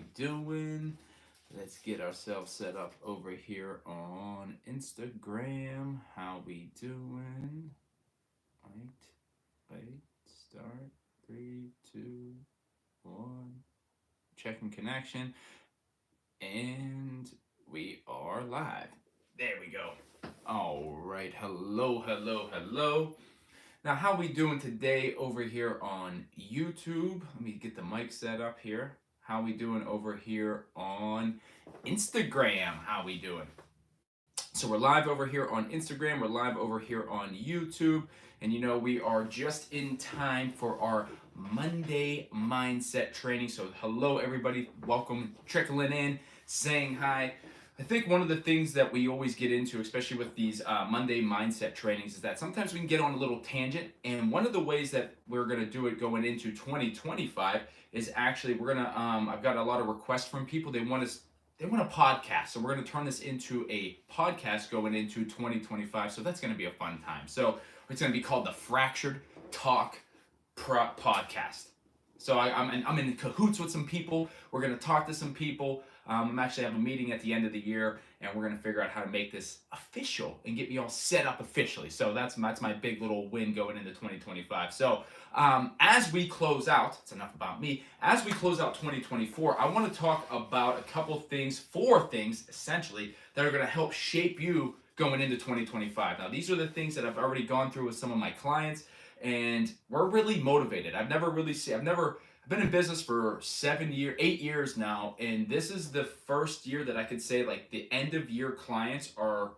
we doing? Let's get ourselves set up over here on Instagram. How we doing? Wait, start. Three, two, one. Checking connection. And we are live. There we go. All right. Hello. Now, how we doing today over here on YouTube? Let me get the mic set up here. How we doing over here on Instagram? How we doing? So we're live over here on Instagram. We're live over here on YouTube. And we are just in time for our Monday mindset training. So hello, everybody. Welcome, trickling in, saying hi. I think one of the things that we always get into, especially with these Monday mindset trainings, is that sometimes we can get on a little tangent. And one of the ways that we're going to do it going into 2025 is actually I've got a lot of requests from people. They want a podcast. So we're going to turn this into a podcast going into 2025. So that's going to be a fun time. So it's going to be called the Fractured Talk Podcast. So I'm in cahoots with some people. We're going to talk to some people. I'm actually having a meeting at the end of the year, and we're going to figure out how to make this official and get me all set up officially. So that's my big little win going into 2025. So as we close out, it's enough about me. As we close out 2024, I want to talk about four things essentially, that are going to help shape you going into 2025. Now, these are the things that I've already gone through with some of my clients, and we're really motivated. I've been in business for 8 years now, and this is the first year that I could say, like, the end of year clients we're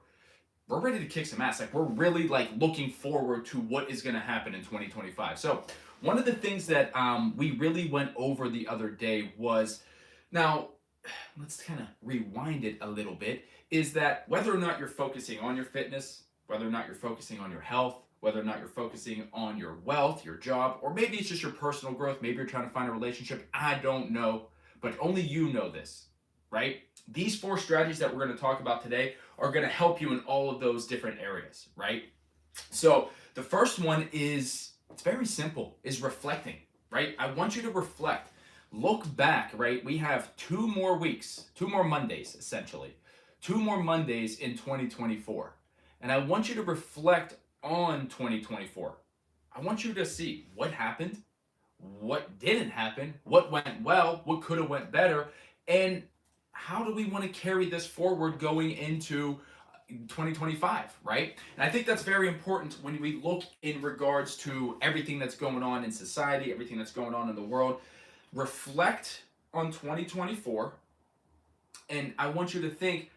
ready to kick some ass. Like, we're really like looking forward to what is going to happen in 2025. So one of the things that we really went over the other day was, now let's kind of rewind it a little bit, is that whether or not you're focusing on your fitness, whether or not you're focusing on your health, whether or not you're focusing on your wealth, your job, or maybe it's just your personal growth, maybe you're trying to find a relationship, I don't know, but only you know this, right? These four strategies that we're going to talk about today are going to help you in all of those different areas, right? So the first one it's very simple, is reflecting, right? I want you to reflect. Look back, right? We have 2 more Mondays, essentially. 2 more Mondays in 2024. And I want you to reflect on 2024. I want you to see what happened, what didn't happen, what went well, what could have went better, and how do we want to carry this forward going into 2025, right? And I think that's very important when we look in regards to everything that's going on in society, everything that's going on in the world. Reflect on 2024, and I want you to think,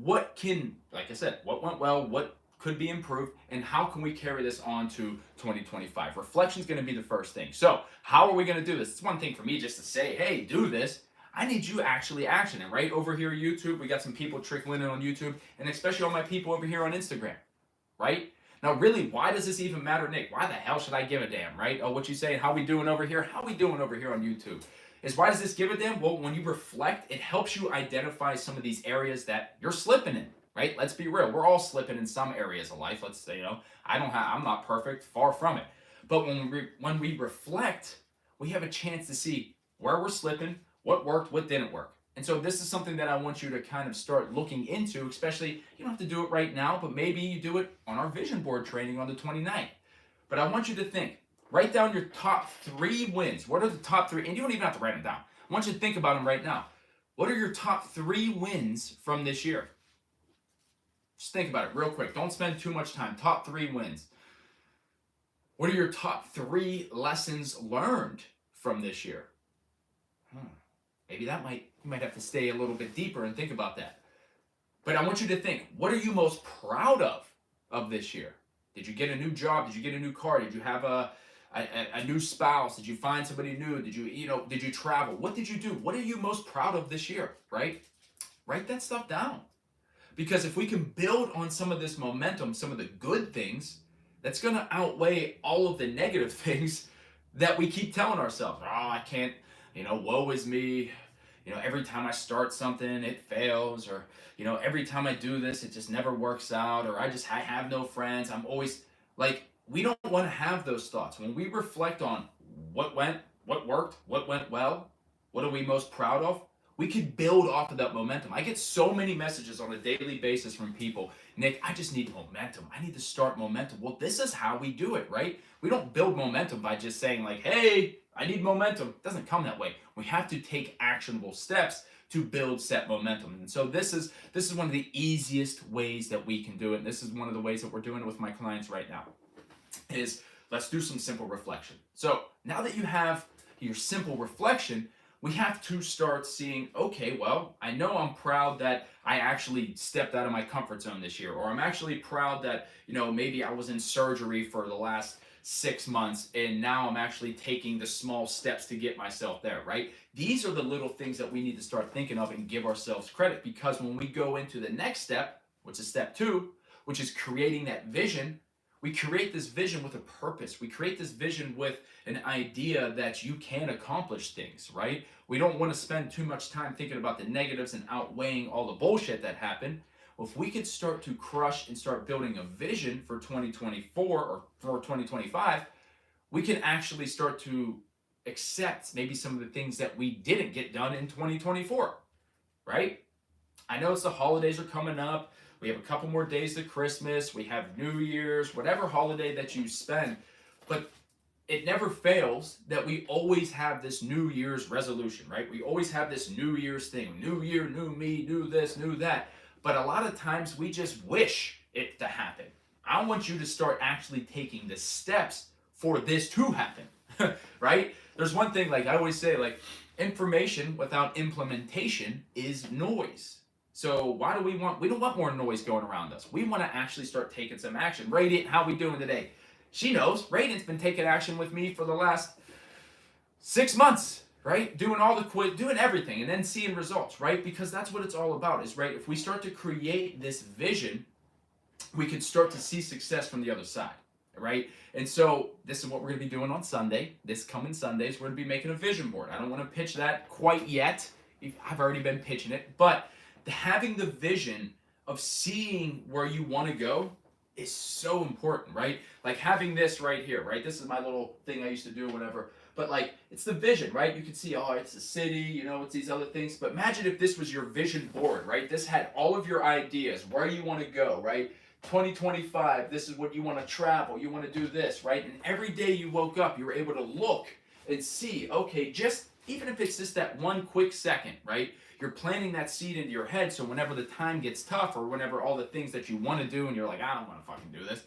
like I said, what went well, what could be improved, and how can we carry this on to 2025? Reflection is going to be the first thing. So how are we going to do this? It's one thing for me just to say, hey, do this. I need you actually action it, right? Over here YouTube, we got some people trickling in on YouTube, and especially all my people over here on Instagram, right? Now, really, why does this even matter, Nick? Why the hell should I give a damn, right? Oh, what you saying? How we doing over here? How we doing over here on YouTube? Why does this give a damn? Well, when you reflect, it helps you identify some of these areas that you're slipping in, right? Let's be real. We're all slipping in some areas of life. Let's say, I'm not perfect, far from it. But when we reflect, we have a chance to see where we're slipping, what worked, what didn't work. And so this is something that I want you to kind of start looking into, especially, you don't have to do it right now, but maybe you do it on our vision board training on the 29th. But I want you to think, write down your top 3 wins. What are the top 3? And you don't even have to write them down. I want you to think about them right now. What are your top 3 wins from this year? Just think about it real quick. Don't spend too much time. Top 3 wins. What are your top 3 lessons learned from this year? Maybe you might have to stay a little bit deeper and think about that. But I want you to think, what are you most proud of this year? Did you get a new job? Did you get a new car? Did you have a new spouse? Did you find somebody new? Did you travel? What did you do? What are you most proud of this year, right? Write that stuff down. Because if we can build on some of this momentum, some of the good things, that's going to outweigh all of the negative things that we keep telling ourselves. Oh, I can't, woe is me. Every time I start something, it fails. Or, every time I do this, it just never works out. Or I have no friends. I'm always like, we don't want to have those thoughts. When we reflect on what worked, what went well, what are we most proud of, we could build off of that momentum. I get so many messages on a daily basis from people, Nick, I just need momentum. I need to start momentum. Well, this is how we do it, right? We don't build momentum by just saying like, hey, I need momentum. It doesn't come that way. We have to take actionable steps to build set momentum. And so this is one of the easiest ways that we can do it. And this is one of the ways that we're doing it with my clients right now. Is let's do some simple reflection. So now that you have your simple reflection, we have to start seeing, okay, well, I know I'm proud that I actually stepped out of my comfort zone this year, or I'm actually proud that, maybe I was in surgery for the last 6 months and now I'm actually taking the small steps to get myself there, right? These are the little things that we need to start thinking of and give ourselves credit, because when we go into the next step, which is step 2, which is creating that vision, we create this vision with a purpose. We create this vision with an idea that you can accomplish things, right? We don't want to spend too much time thinking about the negatives and outweighing all the bullshit that happened. Well, if we could start to crush and start building a vision for 2024 or for 2025, we can actually start to accept maybe some of the things that we didn't get done in 2024, right? I know it's the holidays are coming up. We have a couple more days to Christmas. We have New Year's, whatever holiday that you spend. But it never fails that we always have this New Year's resolution, right? We always have this New Year's thing. New year, new me, new this, new that. But a lot of times we just wish it to happen. I want you to start actually taking the steps for this to happen, right? There's one thing, like I always say, like information without implementation is noise. So why do we don't want more noise going around us. We want to actually start taking some action. Radiant, how we doing today? She knows. Radiant's been taking action with me for the last 6 months, right? Doing all the doing everything and then seeing results, right? Because that's what it's all about, is right. If we start to create this vision, we can start to see success from the other side, right? And so this is what we're going to be doing on Sunday. This coming Sundays, we're going to be making a vision board. I don't want to pitch that quite yet. I've already been pitching it, but having the vision of seeing where you want to go is so important, right? Like having this right here, right? This is my little thing I used to do, whatever. But like, it's the vision, right? You can see, oh, it's the city, it's these other things. But imagine if this was your vision board, right? This had all of your ideas, where you want to go, right? 2025, this is what you want to travel, you want to do this, right? And every day you woke up, you were able to look and see, okay, just even if it's just that one quick second, right? You're planting that seed into your head, so whenever the time gets tough, or whenever all the things that you want to do and you're like, I don't want to fucking do this,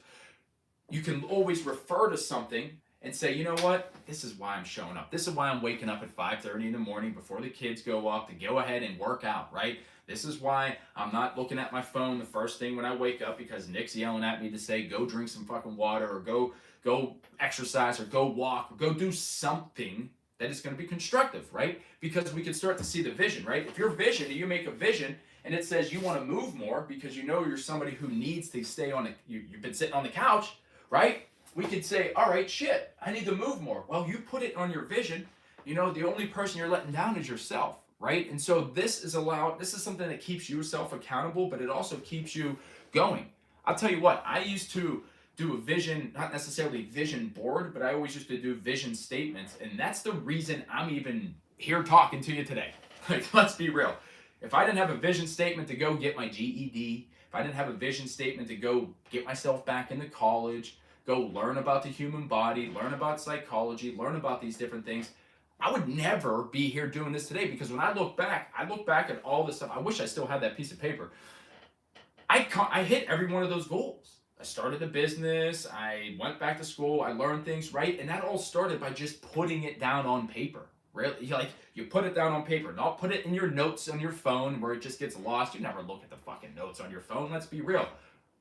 you can always refer to something and say, you know what, this is why I'm showing up. This is why I'm waking up at 5:30 in the morning before the kids go up to go ahead and work out, right? This is why I'm not looking at my phone the first thing when I wake up, because Nick's yelling at me to say, go drink some fucking water, or go exercise, or go walk, or go do something that is going to be constructive, right? Because we can start to see the vision, right? If your vision, you make a vision and it says you want to move more because you're somebody who needs to stay on you've been sitting on the couch, right? We could say, all right, shit, I need to move more. Well, you put it on your vision. The only person you're letting down is yourself, right? And so this is something that keeps yourself accountable, but it also keeps you going. I'll tell you what, I used to do a vision, not necessarily vision board, but I always used to do vision statements. And that's the reason I'm even here talking to you today. Like, let's be real. If I didn't have a vision statement to go get my GED, if I didn't have a vision statement to go get myself back into college, go learn about the human body, learn about psychology, learn about these different things, I would never be here doing this today. Because when I look back at all this stuff. I wish I still had that piece of paper. I hit every one of those goals. I started a business, I went back to school, I learned things, right? And that all started by just putting it down on paper. Really, like, you put it down on paper, not put it in your notes on your phone where it just gets lost. You never look at the fucking notes on your phone, let's be real.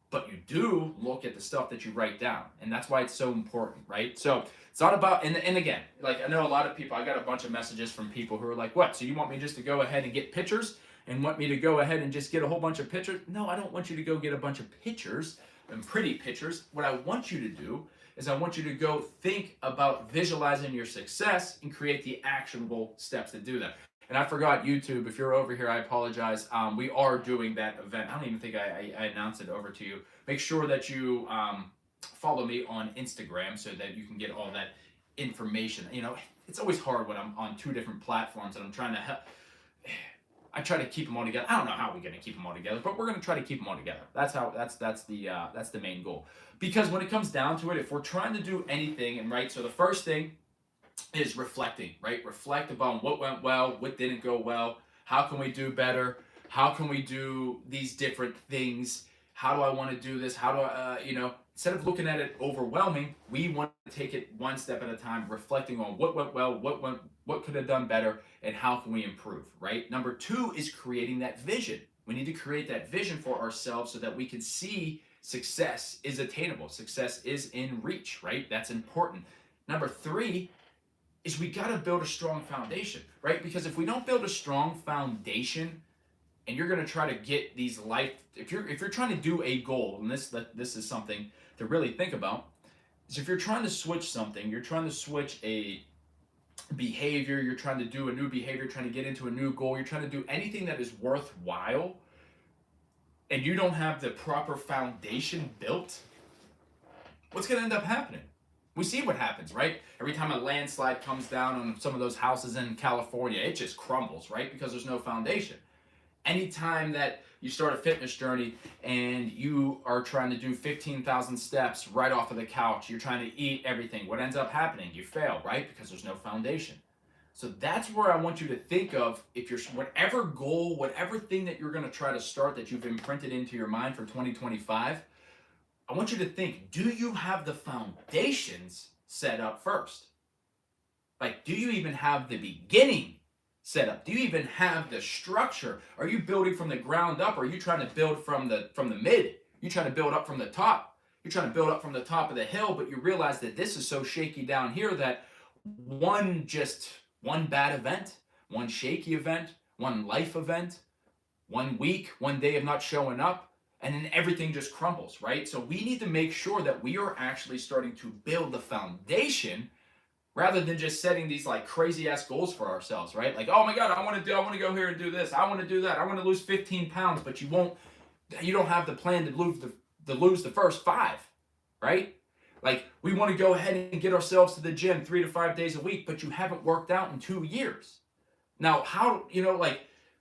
But you do look at the stuff that you write down. And that's why it's so important, right? So it's not about, and again, like, I know a lot of people, I got a bunch of messages from people who are like, what? So you want me just to go ahead and get pictures and want me to go ahead and just get a whole bunch of pictures? No, I don't want you to go get a bunch of pictures and pretty pictures. What I want you to do is I want you to go think about visualizing your success and create the actionable steps to do that. And I forgot YouTube. If you're over here, I apologize. We are doing that event. I don't even think I announced it over to you. Make sure that you follow me on Instagram so that you can get all that information. It's always hard when I'm on 2 different platforms and I'm trying to help. I try to keep them all together. I don't know how we're going to keep them all together, but we're going to try to keep them all together. That's the main goal. Because when it comes down to it, if we're trying to do anything, and right, so the first thing is reflecting, right? Reflect upon what went well, what didn't go well, how can we do better, how can we do these different things, how do I want to do this, how do I, instead of looking at it overwhelming, we want to take it one step at a time, reflecting on what went well, what could have done better, and how can we improve, right? Number two is creating that vision. We need to create that vision for ourselves so that we can see success is attainable, success is in reach, right? That's important. Number three is we got to build a strong foundation, right? Because if we don't build a strong foundation, and you're going to try to get these life, if you're trying to do a goal, and this is something to really think about, is if you're trying to switch something, you're trying to switch a behavior, you're trying to do a new behavior, trying to get into a new goal, you're trying to do anything that is worthwhile, and you don't have the proper foundation built, what's going to end up happening? We see what happens, right? Every time a landslide comes down on some of those houses in California, it just crumbles, right? Because there's no foundation. Anytime that you start a fitness journey and you are trying to do 15,000 steps right off of the couch, you're trying to eat everything, what ends up happening? You fail, right? Because there's no foundation. So that's where I want you to think of, if you're, whatever goal, whatever thing that you're going to try to start that you've imprinted into your mind for 2025, I want you to think, do you have the foundations set up first? Like, do you even have the beginning set up? Do you even have the structure? Are you building from the ground up, or are you trying to build from the mid? You're trying to build up from the top. You're trying to build up from the top of the hill, but you realize that this is so shaky down here that one bad event, one shaky event, one life event, 1 week, 1 day of not showing up, and then everything just crumbles, right? So we need to make sure that we are actually starting to build the foundation rather than just setting these like crazy ass goals for ourselves, right? Like, oh my God, I want to go here and do this. I want to do that. I want to lose 15 pounds, but you don't have the plan to lose the first 5, right? Like, we want to go ahead and get ourselves to the gym 3 to 5 days a week, but you haven't worked out in 2 years. Now, how,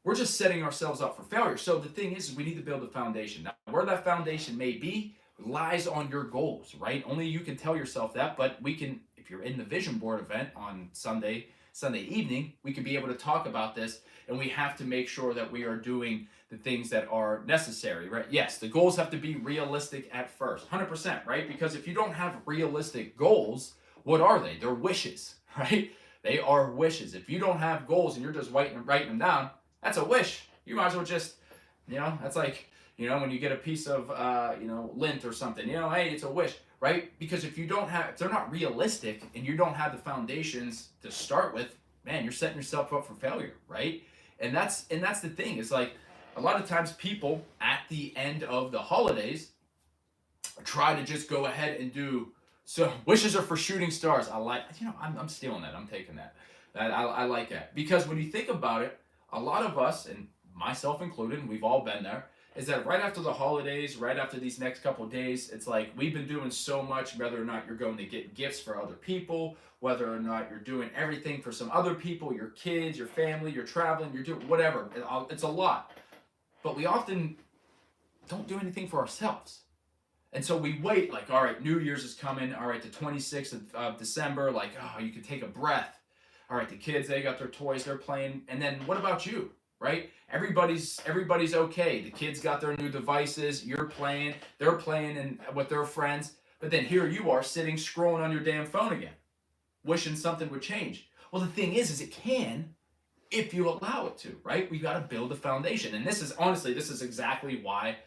we're just setting ourselves up for failure. So the thing is we need to build a foundation. Now, where that foundation may be lies on your goals, right? Only you can tell yourself that, but we can, if you're in the vision board event on Sunday evening, we can be able to talk about this, and we have to make sure that we are doing the things that are necessary, right? Yes, the goals have to be realistic at first, 100%, right? Because if you don't have realistic goals, what are they? They're wishes, right? They are wishes. If you don't have goals and you're just writing them down, that's a wish. You might as well just, that's like, when you get a piece of, lint or something, hey, it's a wish, right? Because if they're not realistic and you don't have the foundations to start with, man, you're setting yourself up for failure, right? And that's the thing. It's like, a lot of times people at the end of the holidays try to just go ahead and do, so wishes are for shooting stars. I like, I'm stealing that. I'm taking that. I like that. Because when you think about it, a lot of us, and myself included, and we've all been there, is that right after the holidays, right after these next couple of days, it's like we've been doing so much, whether or not you're going to get gifts for other people, whether or not you're doing everything for some other people, your kids, your family, you're traveling, you're doing whatever. It's a lot. But we often don't do anything for ourselves. And so we wait, like, all right, New Year's is coming. All right, the 26th of December, like, oh, you can take a breath. All right, the kids, they got their toys, they're playing. And then what about you, right? Everybody's okay. The kids got their new devices. You're playing. They're playing with their friends. But then here you are sitting, scrolling on your damn phone again, wishing something would change. Well, the thing is it can if you allow it to, right? We got to build a foundation. And this is exactly why,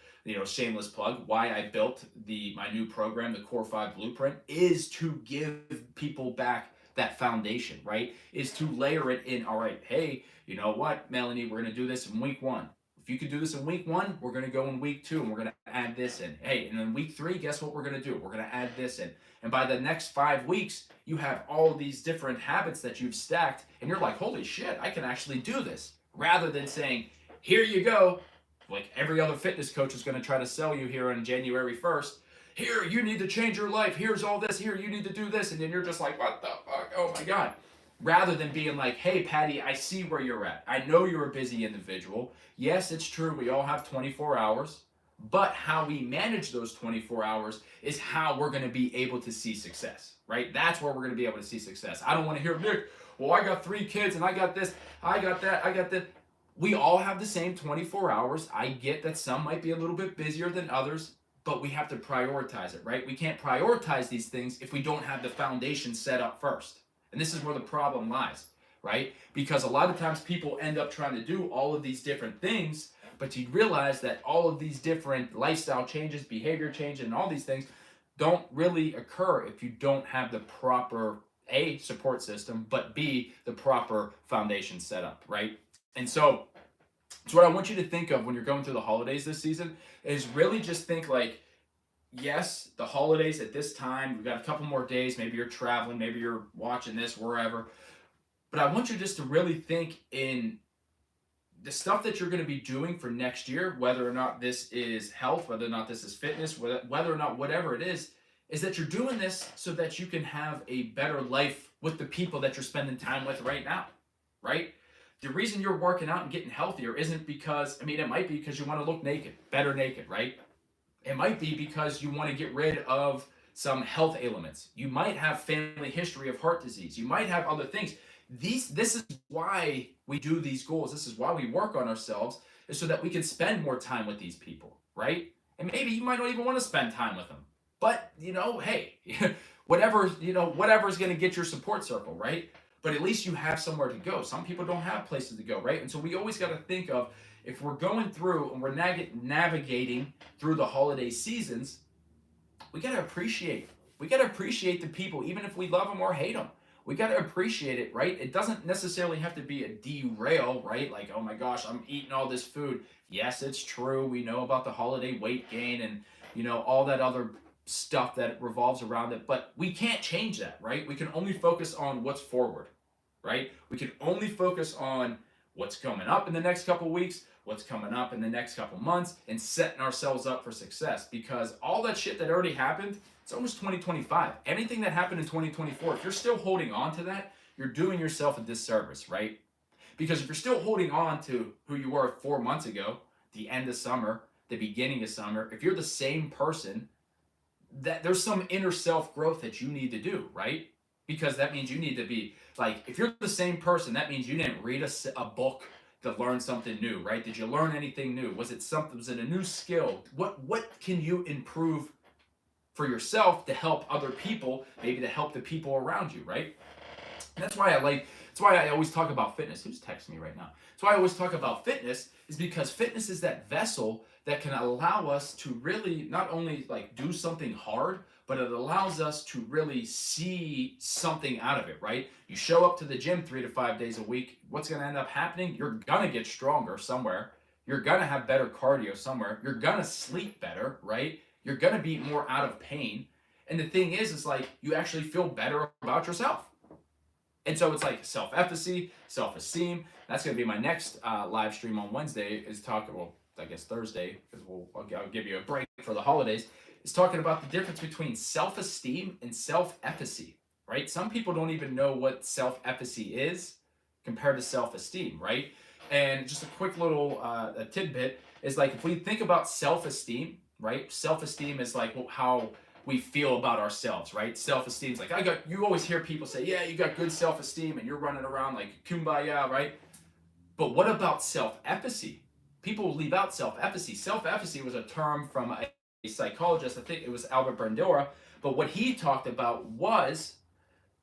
shameless plug, why I built my new program, the Core 5 Blueprint, is to give people back that foundation, right? Is to layer it in. All right, hey, you know what, Melanie, we're going to do this in week 1. If you could do this in week 1, we're going to go in week 2 and we're going to add this in. Hey, and then week 3, guess what we're going to do? We're going to add this in. And by the next 5 weeks, you have all these different habits that you've stacked, and you're like, holy shit, I can actually do this. Rather than saying, here you go, like every other fitness coach is going to try to sell you here on January 1st. Here, you need to change your life. Here's all this. Here, you need to do this. And then you're just like, what the fuck? Oh my God. rather than being like, hey, Patty, I see where you're at. I know you're a busy individual. Yes, it's true. We all have 24 hours. But how we manage those 24 hours is how we're going to be able to see success, right? That's where we're going to be able to see success. I don't want to hear, Nick, well, I got 3 kids and I got this, I got that, I got that. We all have the same 24 hours. I get that some might be a little bit busier than others, but we have to prioritize it, right? We can't prioritize these things if we don't have the foundation set up first. And this is where the problem lies, right? Because a lot of times people end up trying to do all of these different things, but you realize that all of these different lifestyle changes, behavior changes, and all these things don't really occur if you don't have the proper A, support system, but B, the proper foundation set up, right? And so what I want you to think of when you're going through the holidays this season is really just think like, yes, the holidays at this time, we've got a couple more days, maybe you're traveling, maybe you're watching this wherever, but I want you just to really think in the stuff that you're going to be doing for next year, whether or not this is health, whether or not this is fitness, whether or not whatever it is that you're doing this so that you can have a better life with the people that you're spending time with right now, right? The reason you're working out and getting healthier isn't because, I mean, it might be because you want to look naked, better naked, right? It might be because you want to get rid of some health ailments. You might have family history of heart disease. You might have other things. This is why we do these goals. This is why we work on ourselves, is so that we can spend more time with these people, right? And maybe you might not even want to spend time with them. But, hey, whatever's going to get your support circle, right? But at least you have somewhere to go. Some people don't have places to go, right? And so we always got to think of, if we're going through and we're navigating through the holiday seasons, we got to appreciate. We got to appreciate the people, even if we love them or hate them. We got to appreciate it, right? It doesn't necessarily have to be a derail, right? Like, oh my gosh, I'm eating all this food. Yes, it's true. We know about the holiday weight gain and, all that other stuff that revolves around it, but we can't change that, right? We can only focus on what's forward, right? We can only focus on what's coming up in the next couple of weeks, what's coming up in the next couple of months, and setting ourselves up for success, because all that shit that already happened, it's almost 2025. Anything that happened in 2024, if you're still holding on to that, you're doing yourself a disservice, right? Because if you're still holding on to who you were 4 months ago, the end of summer, the beginning of summer, if you're the same person, that there's some inner self growth that you need to do, right? Because that means you need to be like, if you're the same person, that means you didn't read a book to learn something new, right? Did you learn anything new? Was it a new skill? What can you improve for yourself to help other people, maybe to help the people around you, right? And that's why I always talk about fitness. Who's texting me right now? That's why I always talk about fitness, is because fitness is that vessel that can allow us to really not only like do something hard, but it allows us to really see something out of it, right? You show up to the gym 3 to 5 days a week, what's going to end up happening? You're going to get stronger somewhere. You're going to have better cardio somewhere. You're going to sleep better, right? You're going to be more out of pain. And the thing is like, you actually feel better about yourself. And so it's like self-efficacy, self-esteem. That's going to be my next live stream on Wednesday, is talking, well, I guess Thursday, because I'll give you a break for the holidays, is talking about the difference between self-esteem and self-efficacy, right? Some people don't even know what self-efficacy is compared to self-esteem, right? And just a quick little a tidbit is like, if we think about self-esteem, right? Self-esteem is like how we feel about ourselves, right? Self-esteem is like, you always hear people say, yeah, you got good self-esteem and you're running around like kumbaya, right? But what about self-efficacy? People leave out self-efficacy. Self-efficacy was a term from a psychologist, I think it was Albert Bandura, but what he talked about was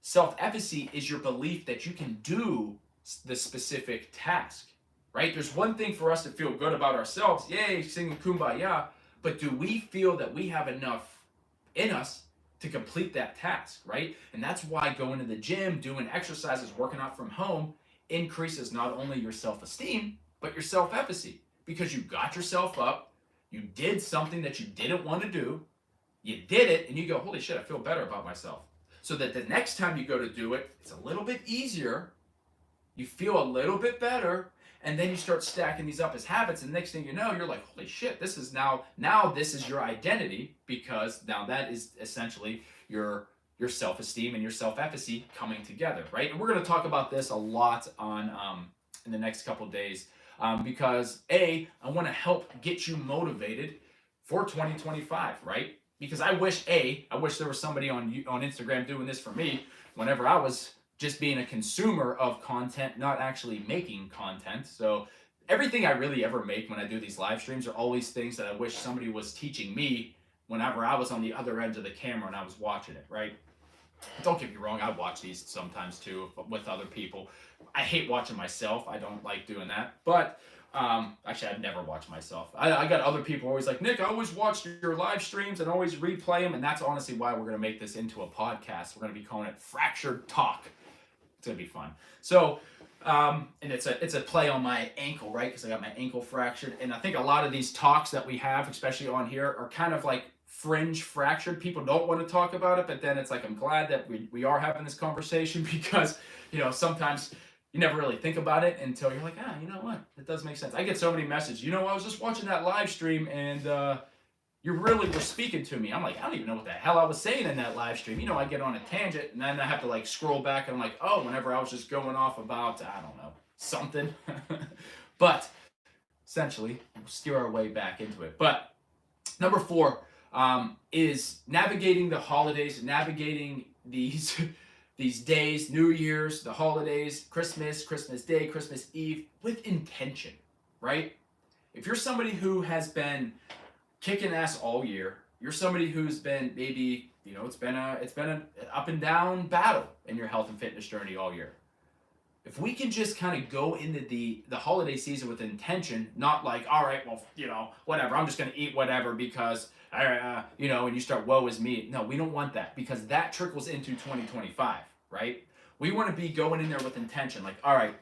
self-efficacy is your belief that you can do the specific task, right? There's one thing for us to feel good about ourselves, yay, singing kumbaya, but do we feel that we have enough in us to complete that task, right? And that's why going to the gym, doing exercises, working out from home increases not only your self-esteem, but your self-efficacy, because you got yourself up, you did something that you didn't want to do, you did it, and you go, holy shit, I feel better about myself. So that the next time you go to do it, it's a little bit easier, you feel a little bit better, and then you start stacking these up as habits, and next thing you know, you're like, holy shit, this is your identity, because now that is essentially your your self-esteem and your self-efficacy coming together, right? And we're going to talk about this a lot on in the next couple of days, because I want to help get you motivated for 2025, right? Because I wish there was somebody on Instagram doing this for me whenever I was just being a consumer of content, not actually making content. So everything I really ever make when I do these live streams are always things that I wish somebody was teaching me whenever I was on the other end of the camera and I was watching it, right? Don't get me wrong, I watch these sometimes too with other people. I hate watching myself. I don't like doing that. But actually, I've never watched myself. I got other people always like, Nick, I always watch your live streams and always replay them. And that's honestly why we're going to make this into a podcast. We're going to be calling it Fractured Talk. It's going to be fun. So, and it's a play on my ankle, right? Because I got my ankle fractured. And I think a lot of these talks that we have, especially on here, are kind of like fringe fractured. People don't want to talk about it, but then it's like, I'm glad that we are having this conversation because, sometimes you never really think about it until you're like, you know what? It does make sense. I get so many messages. I was just watching that live stream and you really were speaking to me. I'm like, I don't even know what the hell I was saying in that live stream. I get on a tangent and then I have to like scroll back and I'm like, oh, whenever I was just going off about, I don't know, something. But essentially, we'll steer our way back into it. But number 4 is navigating the holidays, navigating these days, New Year's, the holidays, Christmas Day, Christmas Eve, with intention, right? If you're somebody who has been kicking ass all year, you're somebody who's been maybe, it's been an up and down battle in your health and fitness journey all year. If we can just kind of go into the holiday season with intention, not like, all right, well, whatever, I'm just going to eat whatever because, and you start, woe is me. No, we don't want that because that trickles into 2025, right? We want to be going in there with intention. Like, all right,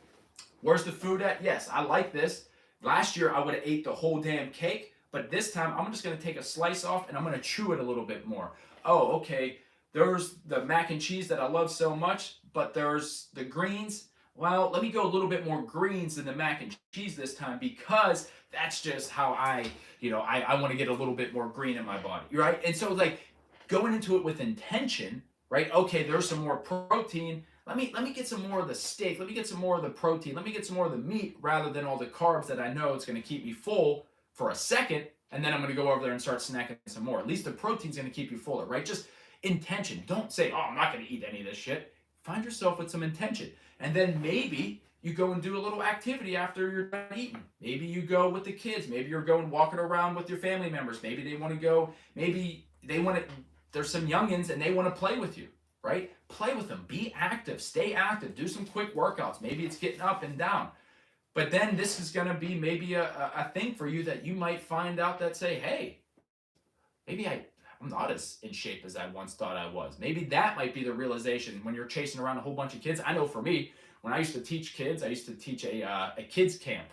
where's the food at? Yes, I like this. Last year, I would have ate the whole damn cake, but this time, I'm just going to take a slice off and I'm going to chew it a little bit more. Oh, okay, there's the mac and cheese that I love so much, but there's the greens. Well, let me go a little bit more greens than the mac and cheese this time because that's just how I want to get a little bit more green in my body, right? And so like going into it with intention, right? Okay, there's some more protein. Let me get some more of the steak. Let me get some more of the protein. Let me get some more of the meat rather than all the carbs that I know it's going to keep me full for a second. And then I'm going to go over there and start snacking some more. At least the protein's going to keep you fuller, right? Just intention. Don't say, oh, I'm not going to eat any of this shit. Find yourself with some intention. And then maybe you go and do a little activity after you're done eating. Maybe you go with the kids. Maybe you're going walking around with your family members. Maybe they want to go. Maybe they want to, there's some youngins and they want to play with you, right? Play with them. Be active. Stay active. Do some quick workouts. Maybe it's getting up and down. But then this is going to be maybe a thing for you that you might find out that say, hey, maybe I'm not as in shape as I once thought I was. Maybe that might be the realization when you're chasing around a whole bunch of kids. I know for me, when I used to teach kids, I used to teach a kids camp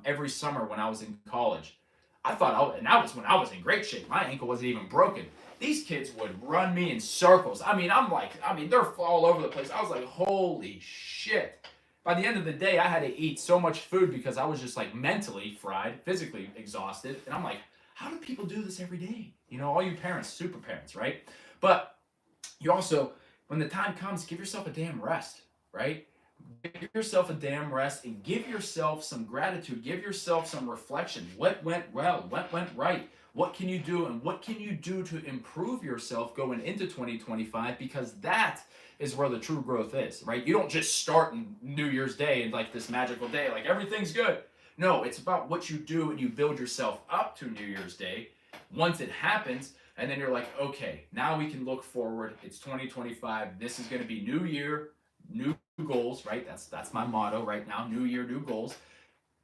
every summer when I was in college. And that was when I was in great shape. My ankle wasn't even broken. These kids would run me in circles. They're all over the place. I was like, holy shit. By the end of the day, I had to eat so much food because I was just like mentally fried, physically exhausted. And I'm like, how do people do this every day? All you parents, super parents, right? But you also, when the time comes, give yourself a damn rest, right? Give yourself a damn rest and give yourself some gratitude. Give yourself some reflection. What went well? What went right? What can you do? And what can you do to improve yourself going into 2025? Because that is where the true growth is, right? You don't just start on New Year's Day and like this magical day, like everything's good. No, it's about what you do and you build yourself up to New Year's Day. Once it happens, and then you're like, okay, now we can look forward. It's 2025. This is going to be new year, new goals, right? That's my motto right now. New year, new goals.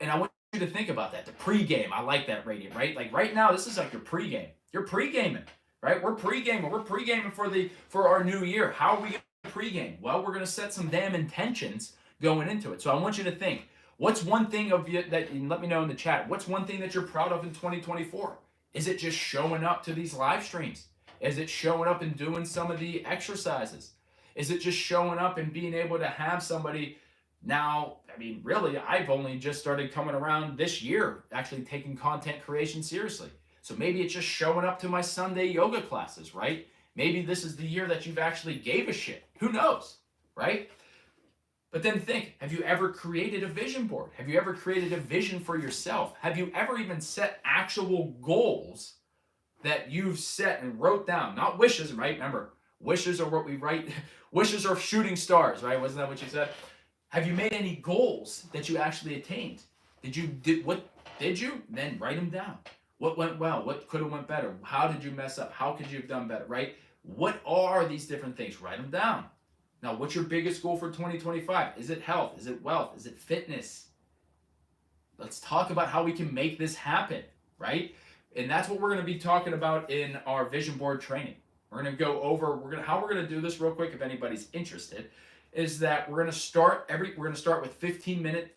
And I want you to think about that. The pregame. I like that radiant, right? Like right now, this is like your pregame. You're pregaming, right? We're pregaming. We're pregaming for our new year. How are we going to pregame? Well, we're going to set some damn intentions going into it. So I want you to think, what's one thing of you that, and let me know in the chat, what's one thing that you're proud of in 2024? Is it just showing up to these live streams? Is it showing up and doing some of the exercises? Is it just showing up and being able to have somebody now? Really, I've only just started coming around this year, actually taking content creation seriously. So maybe it's just showing up to my Sunday yoga classes, right? Maybe this is the year that you've actually gave a shit. Who knows, right? But then think, have you ever created a vision board? Have you ever created a vision for yourself? Have you ever even set actual goals that you've set and wrote down? Not wishes, right? Remember, wishes are what we write. Wishes are shooting stars, right? Wasn't that what you said? Have you made any goals that you actually attained? What did you? Then write them down. What went well? What could have went better? How did you mess up? How could you have done better, right? What are these different things? Write them down. Now, what's your biggest goal for 2025? Is it health? Is it wealth? Is it fitness? Let's talk about how we can make this happen, right? And that's what we're going to be talking about in our vision board training. We're going to go over how we're going to do this real quick if anybody's interested. Is that we're going to start with 15-minute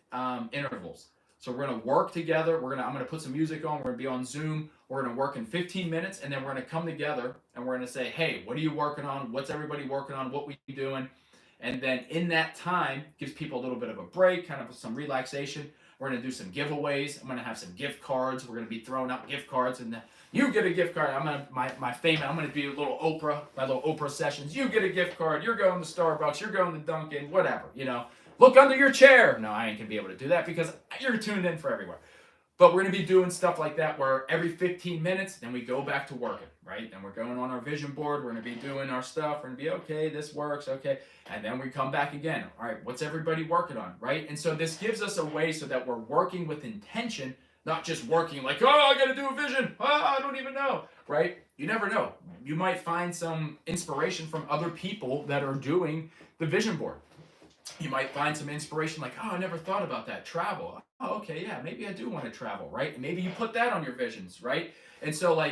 intervals. So we're going to work together. I'm going to put some music on. We're going to be on Zoom. We're going to work in 15 minutes, and then we're going to come together and we're going to say, hey, what are you working on? What's everybody working on? What we doing? And then in that time, gives people a little bit of a break, kind of some relaxation. We're going to do some giveaways. I'm going to have some gift cards. We're going to be throwing out gift cards, and you get a gift card. I'm going to be a little Oprah, my little Oprah sessions. You get a gift card. You're going to Starbucks. You're going to Dunkin', whatever, Look under your chair. No, I ain't going to be able to do that because you're tuned in for everywhere. But we're going to be doing stuff like that where every 15 minutes, then we go back to working, right? And we're going on our vision board. We're going to be doing our stuff. We're going to be, okay, this works, okay. And then we come back again. All right, what's everybody working on, right? And so this gives us a way so that we're working with intention, not just working like, oh, I got to do a vision. Oh, I don't even know, right? You never know. You might find some inspiration from other people that are doing the vision board. You might find some inspiration like, oh, I never thought about that. Travel. Oh, okay, yeah, maybe I do want to travel, right? And maybe you put that on your visions, right? And so,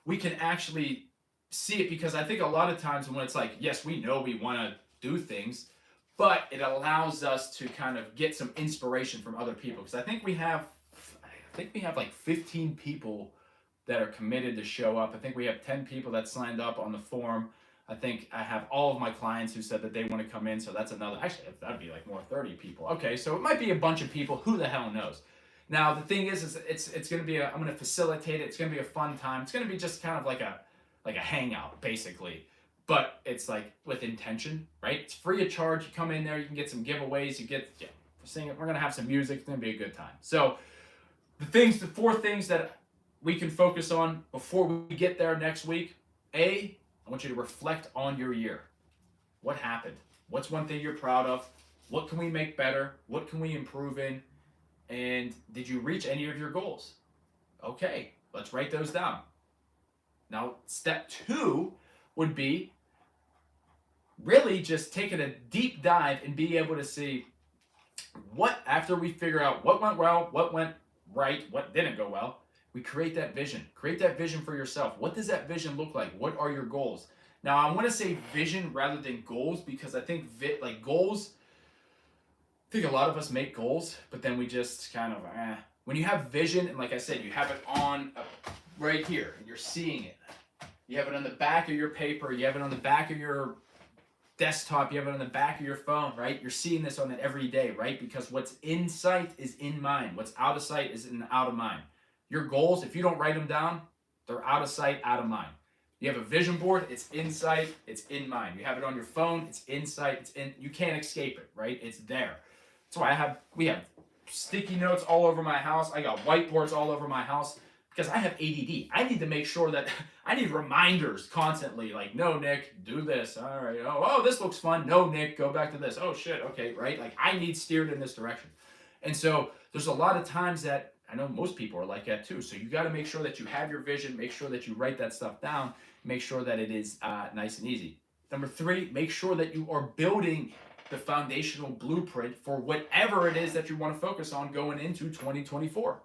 we can actually see it because I think a lot of times when it's like, yes, we know we want to do things, but it allows us to kind of get some inspiration from other people. Because I think we have like 15 people that are committed to show up. I think we have 10 people that signed up on the form. I think I have all of my clients who said that they want to come in, so that's another, actually, that'd be like more 30 people. Okay, so it might be a bunch of people, who the hell knows? Now, the thing is it's going to be, I'm going to facilitate it, it's going to be a fun time, it's going to be just kind of like a hangout, basically, but it's like with intention, right? It's free of charge, you come in there, you can get some giveaways, we're going to have some music, it's going to be a good time. So, the 4 things that we can focus on before we get there next week. I want you to reflect on your year. What happened? What's one thing you're proud of? What can we make better? What can we improve in? And did you reach any of your goals? Okay, let's write those down. Now, step 2 would be really just taking a deep dive and be able to see after we figure out what went well, what went right, what didn't go well, we create that vision. Create that vision for yourself. What does that vision look like? What are your goals? Now, I want to say vision rather than goals because I think goals, I think a lot of us make goals, but then we just kind of, When you have vision, and like I said, you have it on right here, and you're seeing it. You have it on the back of your paper. You have it on the back of your desktop. You have it on the back of your phone, right? You're seeing this on it every day, right? Because what's in sight is in mind. What's out of sight is out of mind. Your goals, if you don't write them down, they're out of sight, out of mind. You have a vision board, it's in sight, it's in mind. You have it on your phone, it's in sight, you can't escape it, right? It's there. That's why we have sticky notes all over my house. I got whiteboards all over my house because I have ADD. I need to make sure that I need reminders constantly, like, no, Nick, do this. All right. Oh, this looks fun. No, Nick, go back to this. Oh, shit. Okay, right? Like, I need steered in this direction. And so there's a lot of times that I know most people are like that too. So you got to make sure that you have your vision, make sure that you write that stuff down, make sure that it is nice and easy. Number 3, make sure that you are building the foundational blueprint for whatever it is that you want to focus on going into 2024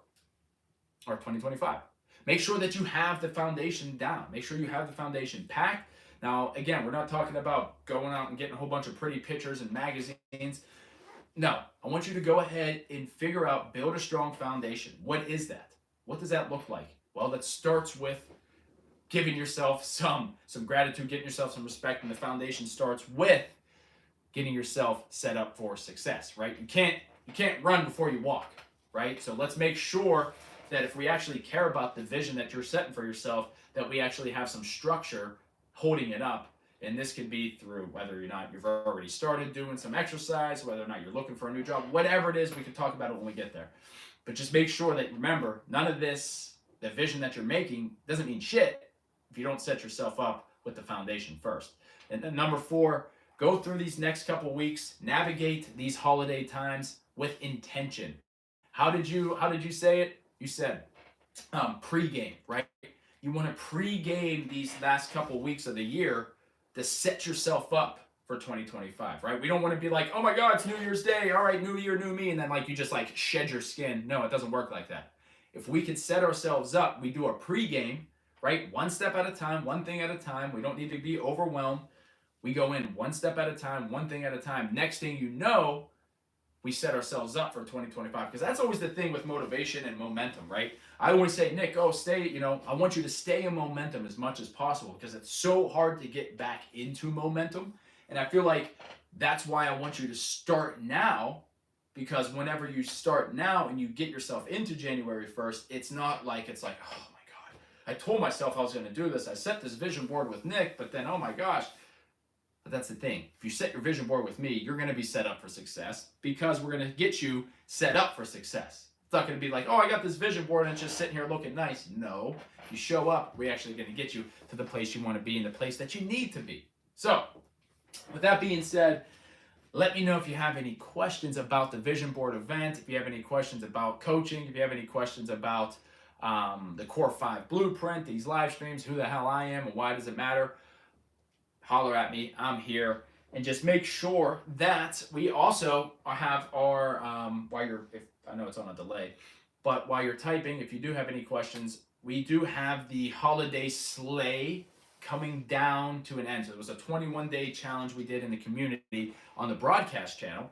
or 2025. Make sure that you have the foundation down. Make sure you have the foundation packed. Now, again, we're not talking about going out and getting a whole bunch of pretty pictures and magazines. No, I want you to go ahead and figure out, build a strong foundation. What is that? What does that look like? Well, that starts with giving yourself some gratitude, getting yourself some respect, and the foundation starts with getting yourself set up for success, right? You can't run before you walk, right? So let's make sure that if we actually care about the vision that you're setting for yourself, that we actually have some structure holding it up. And this could be through whether or not you've already started doing some exercise, whether or not you're looking for a new job, whatever it is, we can talk about it when we get there. But just make sure that, remember, none of this, the vision that you're making, doesn't mean shit if you don't set yourself up with the foundation first. And then number 4, go through these next couple weeks, navigate these holiday times with intention. How did you say it? You said pregame, right? You want to pregame these last couple weeks of the year to set yourself up for 2025, right? We don't want to be like, oh my God, it's New Year's Day. All right, new year, new me. And then like you just like shed your skin. No, it doesn't work like that. If we can set ourselves up, we do a pregame, right? One step at a time, one thing at a time. We don't need to be overwhelmed. We go in one step at a time, one thing at a time. Next thing you know, we set ourselves up for 2025. Because that's always the thing with motivation and momentum, right? I always say, Nick, stay, I want you to stay in momentum as much as possible because it's so hard to get back into momentum. And I feel like that's why I want you to start now, because whenever you start now and you get yourself into January 1st, it's not like, oh my God, I told myself I was going to do this. I set this vision board with Nick, but then, oh my gosh. But that's the thing. If you set your vision board with me, you're going to be set up for success because we're going to get you set up for success. It's not going to be like, oh, I got this vision board and it's just sitting here looking nice. No. If you show up, we're actually going to get you to the place you want to be and the place that you need to be. So, with that being said, let me know if you have any questions about the vision board event, if you have any questions about coaching, if you have any questions about the Core 5 blueprint, these live streams, who the hell I am and why does it matter. Holler at me. I'm here. And just make sure that we also have our, I know it's on a delay, but while you're typing, if you do have any questions, we do have the holiday sleigh coming down to an end. So it was a 21-day challenge we did in the community on the broadcast channel.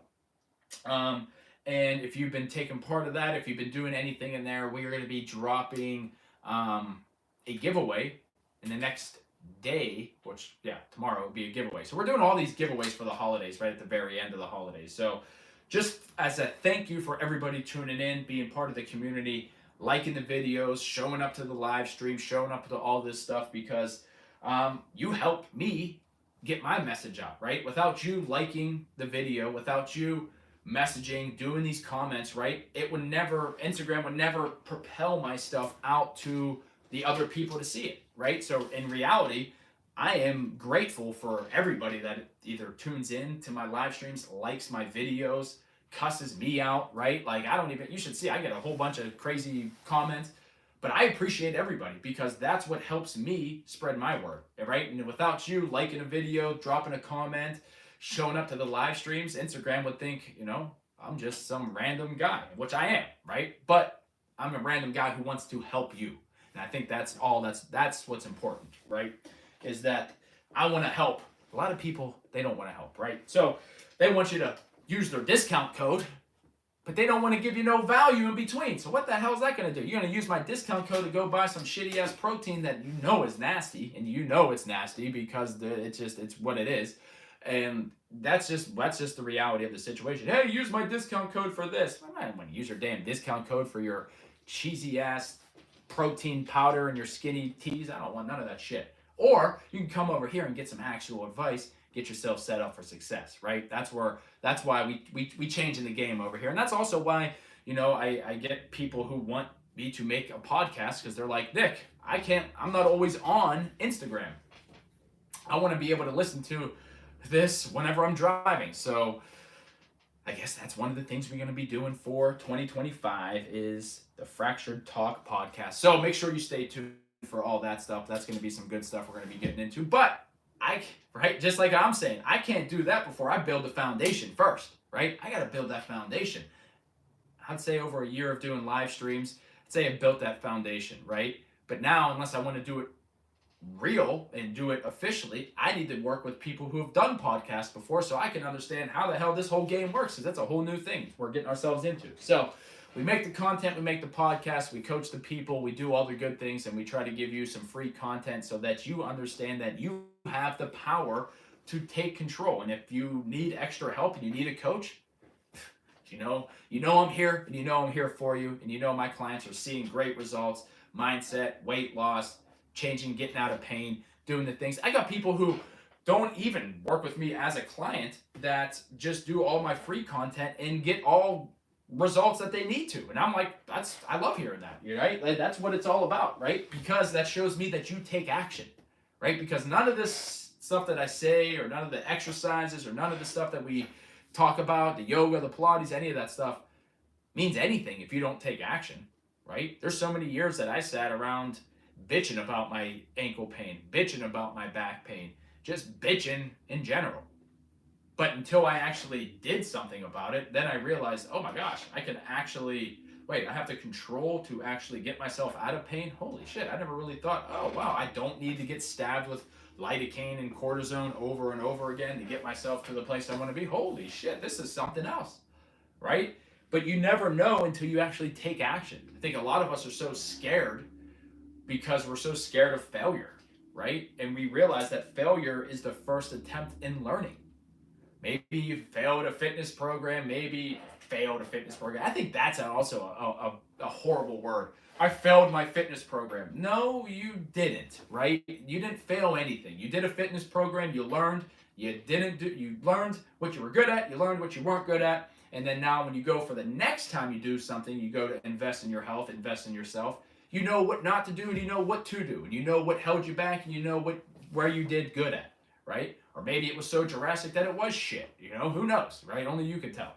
And if you've been taking part of that, if you've been doing anything in there, we are going to be dropping a giveaway in the next day, which tomorrow will be a giveaway. So we're doing all these giveaways for the holidays right at the very end of the holidays. So just as a thank you for everybody tuning in, being part of the community, liking the videos, showing up to the live stream, showing up to all this stuff, because you helped me get my message out, right? Without you liking the video, without you messaging, doing these comments, right? Instagram would never propel my stuff out to the other people to see it, right? So in reality, I am grateful for everybody that either tunes in to my live streams, likes my videos, cusses me out, right? Like you should see, I get a whole bunch of crazy comments, but I appreciate everybody because that's what helps me spread my word, right? And without you liking a video, dropping a comment, showing up to the live streams, Instagram would think, I'm just some random guy, which I am, right? But I'm a random guy who wants to help you. And I think that's what's important, right? Is that I want to help. A lot of people, they don't want to help, right? So they want you to use their discount code, but they don't want to give you no value in between. So what the hell is that going to do? You're going to use my discount code to go buy some shitty-ass protein that you know is nasty, and you know it's nasty because it's what it is. And that's just the reality of the situation. Hey, use my discount code for this. I don't want to use your damn discount code for your cheesy-ass protein powder and your skinny teas. I don't want none of that shit. Or you can come over here and get some actual advice, get yourself set up for success, right? That's why we change in the game over here. And that's also why, I get people who want me to make a podcast because they're like, Nick, I'm not always on Instagram. I want to be able to listen to this whenever I'm driving. So I guess that's one of the things we're going to be doing for 2025 is the Fractured Talk podcast. So make sure you stay tuned for all that stuff. That's going to be some good stuff we're going to be getting into. But just like I'm saying, I can't do that before I build the foundation first, right? I got to build that foundation. I'd say over a year of doing live streams, I'd say I built that foundation, right? But now, unless I want to do it real and do it officially, I need to work with people who have done podcasts before so I can understand how the hell this whole game works, because that's a whole new thing we're getting ourselves into. So we make the content, we make the podcast, we coach the people, we do all the good things, and we try to give you some free content so that you understand that you have the power to take control. And if you need extra help and you need a coach, you know I'm here, and I'm here for you, and my clients are seeing great results, mindset, weight loss, changing, getting out of pain, doing the things. I got people who don't even work with me as a client that just do all my free content and get all results that they need to. And I'm like, I love hearing that, right? Like, that's what it's all about, right? Because that shows me that you take action, right? Because none of this stuff that I say, or none of the exercises, or none of the stuff that we talk about, the yoga, the Pilates, any of that stuff means anything if you don't take action, right? There's so many years that I sat around bitching about my ankle pain, bitching about my back pain, just bitching in general. But until I actually did something about it, then I realized, oh my gosh, I can actually, wait, I have to control to actually get myself out of pain? Holy shit, I never really thought, oh wow, I don't need to get stabbed with lidocaine and cortisone over and over again to get myself to the place I want to be. Holy shit, this is something else, right? But you never know until you actually take action. I think a lot of us are so scared because we're so scared of failure, right? And we realize that failure is the first attempt in learning. Maybe you failed a fitness program, maybe failed a fitness program. I think that's also a horrible word. I failed my fitness program. No, you didn't, right? You didn't fail anything. You did a fitness program, you learned, you learned what you were good at, you learned what you weren't good at, and then now when you go for the next time you do something, you go to invest in your health, invest in yourself, you know what not to do and you know what to do, and you know what held you back and you know where you did good at, right? Or maybe it was so drastic that it was shit, who knows, right? Only you can tell.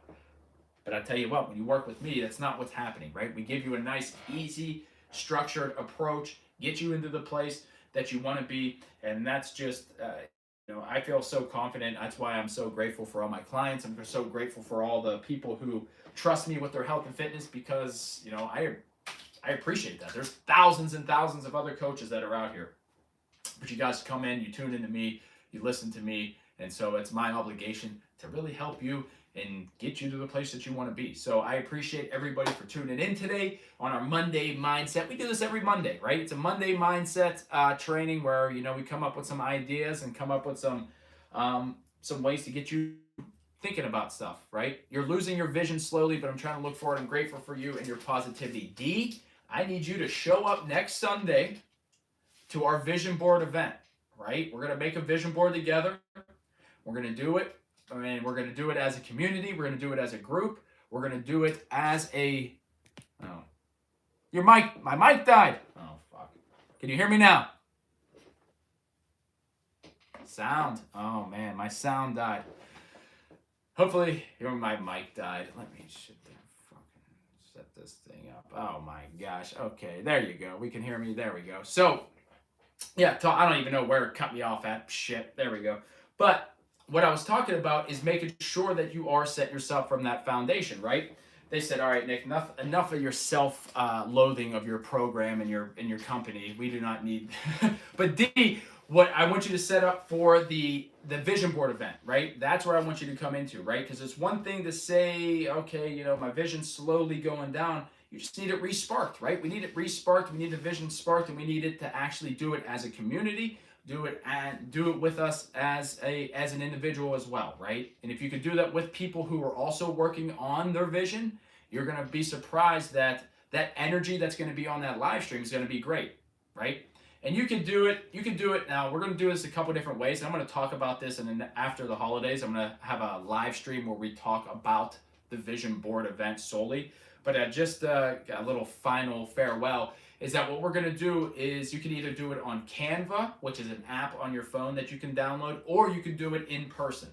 But I tell you what, when you work with me, that's not what's happening, right? We give you a nice, easy, structured approach, get you into the place that you want to be, and that's just, I feel so confident. That's why I'm so grateful for all my clients. I'm so grateful for all the people who trust me with their health and fitness because, I appreciate that. There's thousands and thousands of other coaches that are out here. But you guys come in, you tune into me, you listen to me, and so it's my obligation to really help you and get you to the place that you want to be. So I appreciate everybody for tuning in today on our Monday Mindset. We do this every Monday, right? It's a Monday Mindset training where, we come up with some ideas and come up with some ways to get you thinking about stuff, right? You're losing your vision slowly, but I'm trying to look forward. I'm grateful for you and your positivity. D, I need you to show up next Sunday to our vision board event, right? We're going to make a vision board together. We're going to do it. We're going to do it as a community. We're going to do it as a group. We're going to do it as my mic died. Oh, fuck. Can you hear me now? Sound. Oh, man, my sound died. Hopefully, my mic died. Let me set this thing up. Oh, my gosh. Okay, there you go. We can hear me. There we go. So, yeah, I don't even know where it cut me off at. Shit, there we go. But what I was talking about is making sure that you are setting yourself from that foundation, right? They said, all right, Nick, enough of your self-loathing of your program and your company. We do not need. But D, what I want you to set up for the vision board event, right? That's where I want you to come into, right? Because it's one thing to say, okay, my vision's slowly going down. You just need it re-sparked, right? We need it re-sparked. We need the vision sparked, and we need it to actually do it as a community. Do it with us as an individual as well, right? And if you could do that with people who are also working on their vision, you're going to be surprised that energy that's going to be on that live stream is going to be great, right? And you can do it. You can do it now. We're going to do this a couple different ways. And I'm going to talk about this, and then after the holidays, I'm going to have a live stream where we talk about the vision board event solely. But just a little final farewell is that what we're going to do is you can either do it on Canva, which is an app on your phone that you can download, or you can do it in person.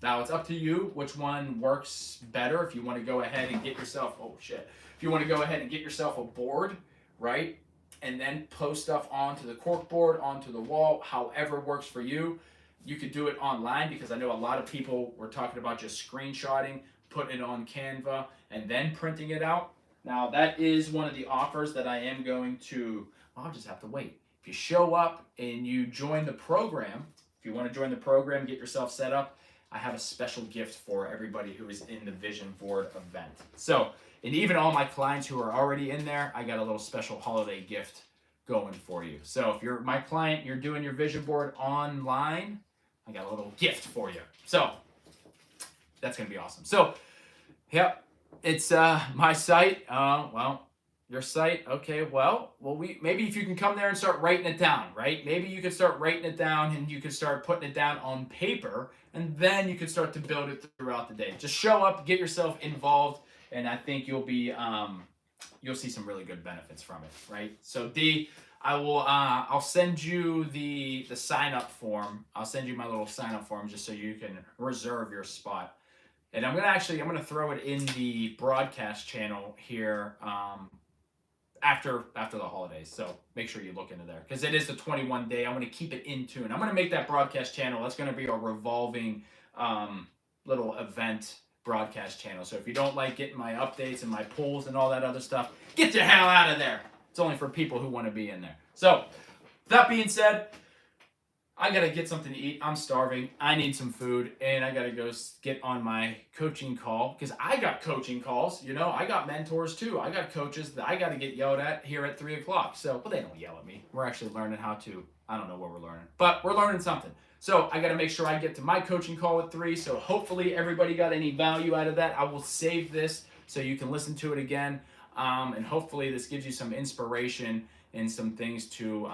Now, it's up to you which one works better. If you want to go ahead and get yourself, if you want to go ahead and get yourself a board, right, and then post stuff onto the cork board, onto the wall, however works for you. You could do it online because I know a lot of people were talking about just screenshotting, putting it on Canva, and then printing it out. Now, that is one of the offers that I am going to, I'll just have to wait. If you show up and you join the program, if you want to join the program, get yourself set up, I have a special gift for everybody who is in the Vision Board event. So, and even all my clients who are already in there, I got a little special holiday gift going for you. So if you're my client, you're doing your Vision Board online, I got a little gift for you. So, that's going to be awesome. So, yep. It's my site. Your site, okay, well, maybe if you can come there and start writing it down, right? Maybe you can start writing it down and you can start putting it down on paper, and then you can start to build it throughout the day. Just show up, get yourself involved, and I think you'll see some really good benefits from it, right? So D, I'll send you the sign up form. I'll send you my little sign up form just so you can reserve your spot. And I'm gonna throw it in the broadcast channel here after the holidays. So make sure you look into there because it is the 21 day. I'm going to keep it in tune. I'm going to make that broadcast channel. That's going to be a revolving little event broadcast channel. So if you don't like getting my updates and my polls and all that other stuff, get the hell out of there. It's only for people who want to be in there. So that being said, I gotta get something to eat. I'm starving. I need some food, and I gotta go get on my coaching call because I got coaching calls. You know, I got mentors too. I got coaches that I gotta get yelled at here at 3:00. So, well, they don't yell at me. We're actually learning how to. I don't know what we're learning, but we're learning something. So I gotta make sure I get to my coaching call at 3. So hopefully everybody got any value out of that. I will save this so you can listen to it again, and hopefully this gives you some inspiration and some things to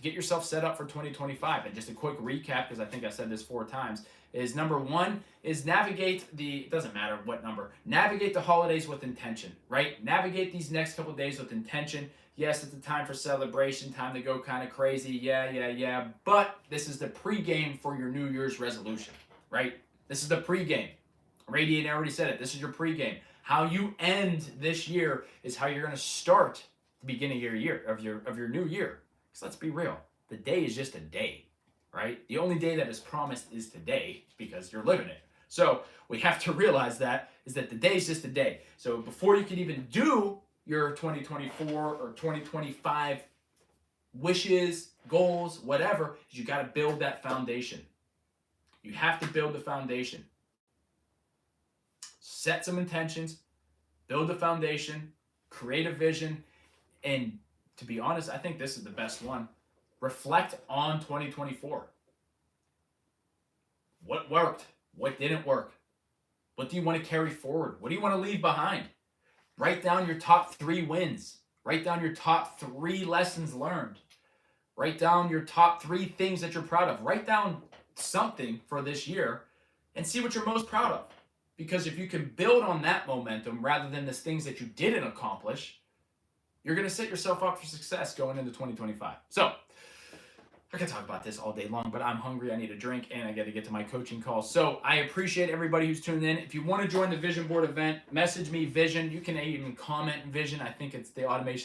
get yourself set up for 2025. And just a quick recap, because I think I said this 4 times, is number 1 is it doesn't matter what number, navigate the holidays with intention, right? Navigate these next couple of days with intention. Yes, it's a time for celebration, time to go kind of crazy, yeah, but this is the pregame for your New Year's resolution, right? This is the pregame. Radiant already said it. This is your pregame. How you end this year is how you're going to start the beginning of your year, of your new year. So let's be real. The day is just a day, right? The only day that is promised is today because you're living it. So we have to realize that the day is just a day. So before you can even do your 2024 or 2025 wishes, goals, whatever, you got to build that foundation. You have to build the foundation. Set some intentions, build the foundation, create a vision, and to be honest, I think this is the best one. Reflect on 2024. What worked? What didn't work? What do you want to carry forward? What do you want to leave behind? Write down your top 3 wins. Write down your top 3 lessons learned. Write down your top 3 things that you're proud of. Write down something for this year and see what you're most proud of. Because if you can build on that momentum rather than the things that you didn't accomplish, you're going to set yourself up for success going into 2025. So, I could talk about this all day long, but I'm hungry, I need a drink, and I got to get to my coaching call. So, I appreciate everybody who's tuned in. If you want to join the Vision Board event, message me, Vision. You can even comment Vision. I think it's the automation